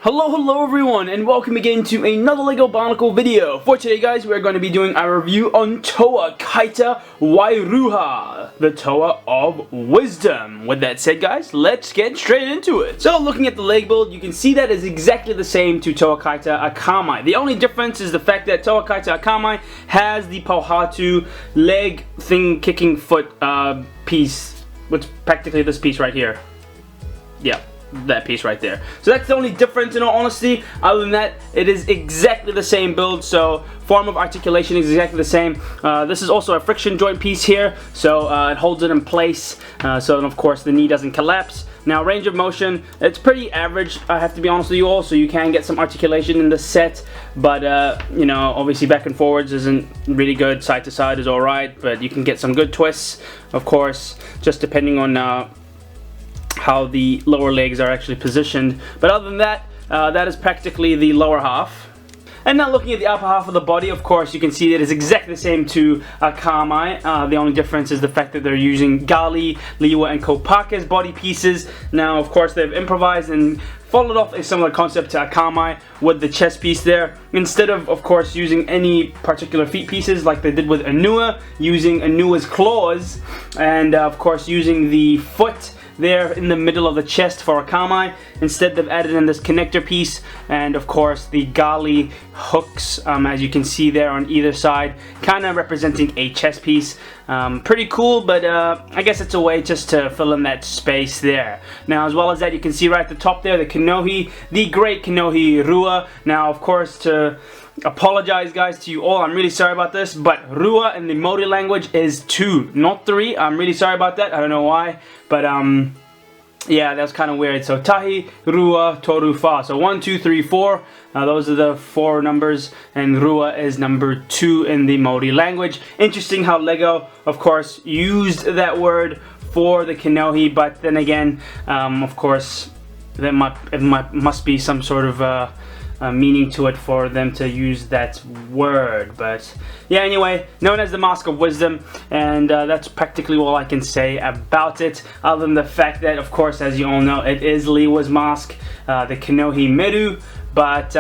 Hello everyone, and welcome again to another LEGO Bionicle video. For today guys, we're going to be doing our review on Toa Kaita Wairuha, the Toa of Wisdom. With that said guys, let's get straight into it. So looking at the leg build, you can see that it's exactly the same to Toa Kaita Akamai. The only difference is the fact that Toa Kaita Akamai has the Pauhatu leg thing kicking foot piece, which practically this piece right here. Yeah. That piece right there. So that's the only difference in all honesty. Other than that, it is exactly the same build, so form of articulation is exactly the same. This is also a friction joint piece here, so it holds it in place, so of course the knee doesn't collapse. Now range of motion, it's pretty average, I have to be honest with you all, so you can get some articulation in the set, but you know, obviously back and forwards isn't really good, side to side is alright, but you can get some good twists, of course, just depending on how the lower legs are actually positioned. But other than that, that is practically the lower half. And now looking at the upper half of the body, of course you can see that it's exactly the same to Akamai. The only difference is the fact that they're using Gali, Lewa, and Kopaka's body pieces. Now of course they've improvised and followed off a similar concept to Akamai with the chest piece there. Instead of course using any particular feet pieces like they did with Anua, using Anua's claws, and of course using the foot there in the middle of the chest for Akamai. Instead they've added in this connector piece and of course the Gali hooks, as you can see there on either side, kind of representing a chest piece. Pretty cool, but I guess it's a way just to fill in that space there. Now as well as that, you can see right at the top there the Kanohi, the great Kanohi Rua. Now of course, to apologize guys to you all, I'm really sorry about this, but Rua in the Māori language is 2, not 3. I'm really sorry about that, I don't know why, but yeah, that was kind of weird. So Tahi, Rua, Toru, Fa. So 1, 2, 3, 4. Those are the 4 numbers, and Rua is number 2 in the Māori language. Interesting how LEGO, of course, used that word for the Kanohi, but then again, of course, there must be some sort of meaning to it for them to use that word. But yeah, anyway, known as the Mosque of Wisdom, and that's practically all I can say about it, other than the fact that of course, as you all know, it is Lewa's mosque, the Kanohi Meru, but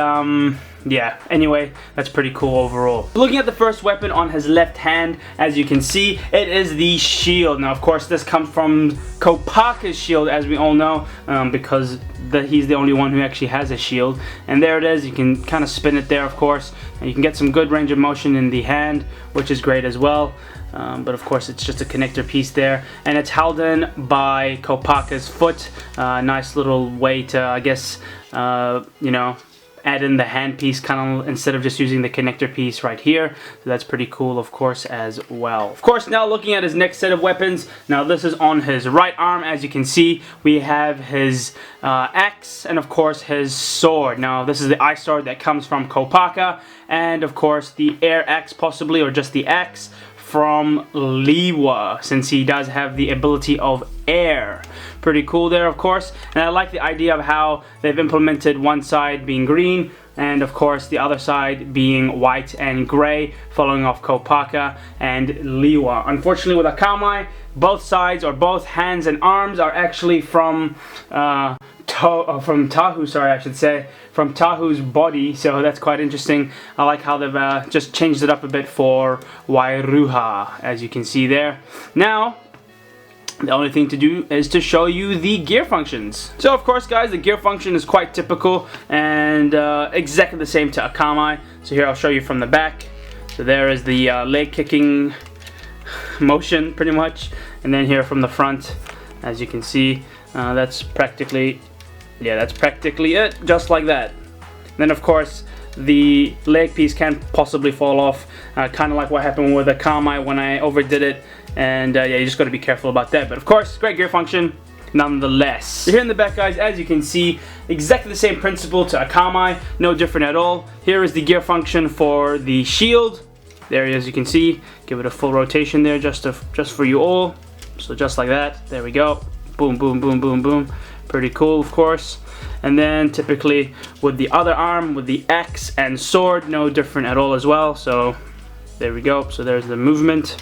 yeah, anyway, that's pretty cool overall. Looking at the first weapon on his left hand, as you can see, it is the shield. Now of course this comes from Kopaka's shield, as we all know, because he's the only one who actually has a shield. And there it is, you can kind of spin it there of course, and you can get some good range of motion in the hand, which is great as well. But of course it's just a connector piece there, and it's held in by Kopaka's foot. Nice little way to, I guess, you know, add in the hand piece kind of instead of just using the connector piece right here. So that's pretty cool of course as well. Of course, now looking at his next set of weapons, now this is on his right arm. As you can see, we have his axe and of course his sword. Now this is the ice sword that comes from Kopaka, and of course the air axe possibly, or just the axe from Lewa, since he does have the ability of air. Pretty cool there of course, and I like the idea of how they've implemented one side being green and of course the other side being white and gray, following off Kopaka and Lewa. Unfortunately with Akamai, both sides, or both hands and arms, are actually from Tahu, sorry, I should say, from Tahu's body, so that's quite interesting. I like how they've just changed it up a bit for Wairuha, as you can see there. Now the only thing to do is to show you the gear functions. So of course guys, the gear function is quite typical and exactly the same to Akamai. So here I'll show you from the back. So there is the leg kicking motion pretty much, and then here from the front, as you can see, that's practically it, just like that. Then of course the leg piece can possibly fall off, kind of like what happened with Akamai when I overdid it, and yeah, you just got to be careful about that. But of course, great gear function nonetheless. So here in the back guys, as you can see, exactly the same principle to Akamai, no different at all. Here is the gear function for the shield. There, as you can see, give it a full rotation there, just for you all. So just like that, there we go, boom boom boom boom boom. Pretty cool of course. And then typically with the other arm, with the axe and sword, no different at all as well. So there we go, so there's the movement,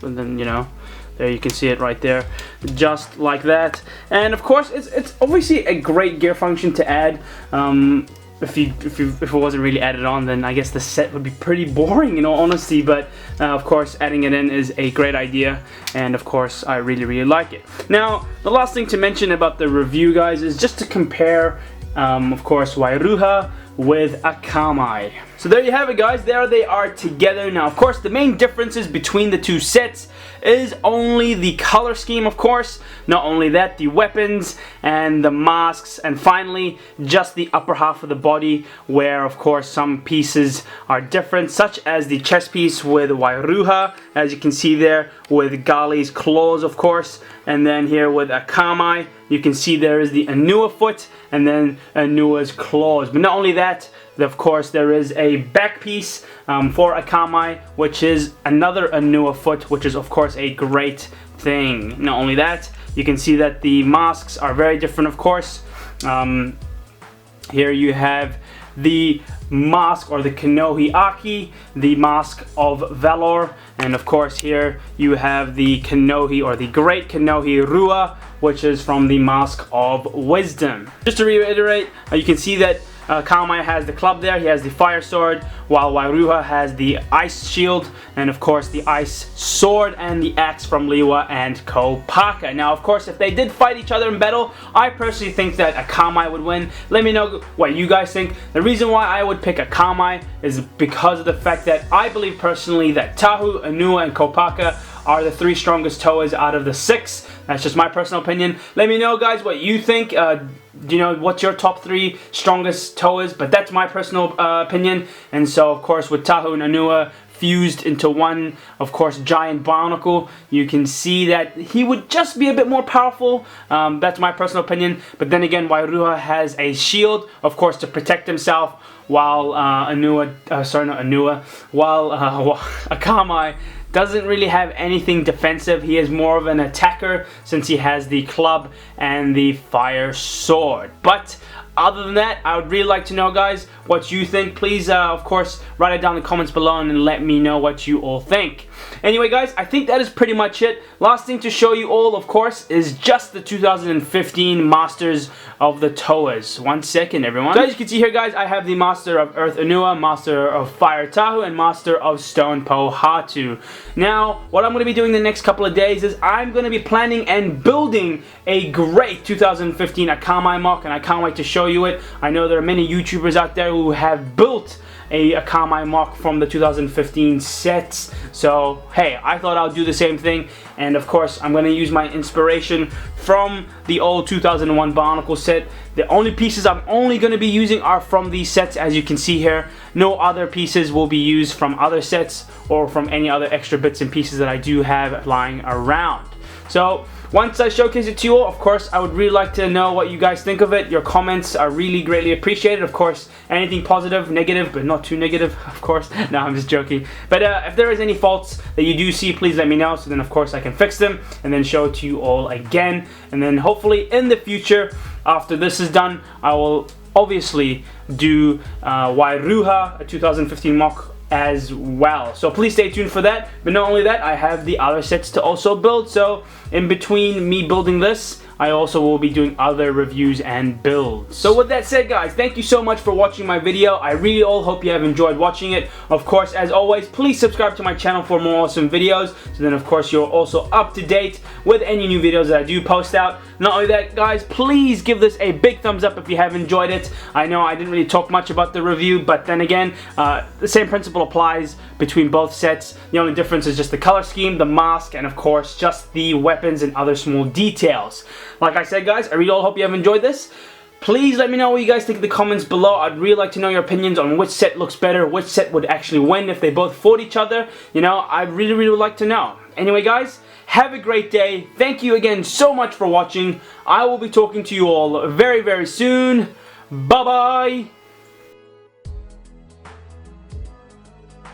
and then, you know, There you can see it right there. just like that. And of course, it's obviously a great gear function to add. If it wasn't really added on, then I guess the set would be pretty boring in all honesty, but of course adding it in is a great idea, and of course I really like it. Now the last thing to mention about the review, guys, is just to compare of course Wairuha with Akamai. So there you have it, guys. There they are together. Now of course the main differences between the two sets is only the color scheme, of course. Not only that, the weapons and the masks, and finally just the upper half of the body, where of course some pieces are different, such as the chest piece with Wairuha, as you can see there, with Gali's claws, of course. And then here with Akamai, you can see there is the Anua foot and then Anua's claws. But not only that, of course there is a back piece for Akamai, which is another Anua foot, which is of course a great thing. Not only that, you can see that the masks are very different, of course. Here you have the mask, or the Kanohi Aki, the Mask of Valor, and of course here you have the Kanohi, or the Great Kanohi Rua, which is from the Mask of Wisdom. Just to reiterate, you can see that Akamai has the club there, he has the fire sword, while Wairuha has the ice shield, and of course the ice sword and the axe from Lewa and Kopaka. Now of course, if they did fight each other in battle, I personally think that Akamai would win. Let me know what you guys think. The reason why I would pick Akamai is because of the fact that I believe personally that Tahu, Anua, and Kopaka are the 3 strongest Toas out of the 6. That's just my personal opinion. Let me know, guys, what you think. You know, what's your top 3 strongest Toas? But that's my personal opinion. And so, of course, with Tahu and Anua fused into one, of course, giant Bionicle, you can see that he would just be a bit more powerful. That's my personal opinion. But then again, Wairuha has a shield, of course, to protect himself, while Akamai doesn't really have anything defensive. He is more of an attacker, since he has the club and the fire sword. But other than that, I would really like to know, guys, what you think. Please, of course, write it down in the comments below and let me know what you all think. Anyway, guys, I think that is pretty much it. Last thing to show you all, of course, is just the 2015 Masters of the Toas. 1 second, everyone. So as you can see here, guys, I have the Master of Earth Anua, Master of Fire Tahu, and Master of Stone Pohatu. Now, what I'm going to be doing the next couple of days is I'm going to be planning and building a great 2015 Akamai Moc, and I can't wait to show you it. I know there are many YouTubers out there who have built a Akamai Moc from the 2015 sets. So hey, I thought I'll do the same thing, and of course I'm going to use my inspiration from the old 2001 Bionicle set. The only pieces I'm only going to be using are from these sets, as you can see here. No other pieces will be used from other sets or from any other extra bits and pieces that I do have lying around. So once I showcase it to you all, of course, I would really like to know what you guys think of it. Your comments are really greatly appreciated. Of course, anything positive, negative, but not too negative, of course. No, I'm just joking. But if there is any faults that you do see, please let me know, so then of course I can fix them and then show it to you all again. And then hopefully in the future, after this is done, I will obviously do Wairuha, a 2015 Moc, as well. So please stay tuned for that. But not only that, I have the other sets to also build. So in between me building this, I also will be doing other reviews and builds. So with that said, guys, thank you so much for watching my video. I really all hope you have enjoyed watching it. Of course, as always, please subscribe to my channel for more awesome videos, so then of course you're also up to date with any new videos that I do post out. Not only that, guys, please give this a big thumbs up if you have enjoyed it. I know I didn't really talk much about the review, but then again, the same principle applies between both sets. The only difference is just the color scheme, the mask, and of course just the weapons and other small details. Like I said, guys, I really all hope you have enjoyed this. Please let me know what you guys think in the comments below. I'd really like to know your opinions on which set looks better, which set would actually win if they both fought each other. You know, I really would like to know. Anyway, guys, have a great day. Thank you again so much for watching. I will be talking to you all very soon. Bye-bye.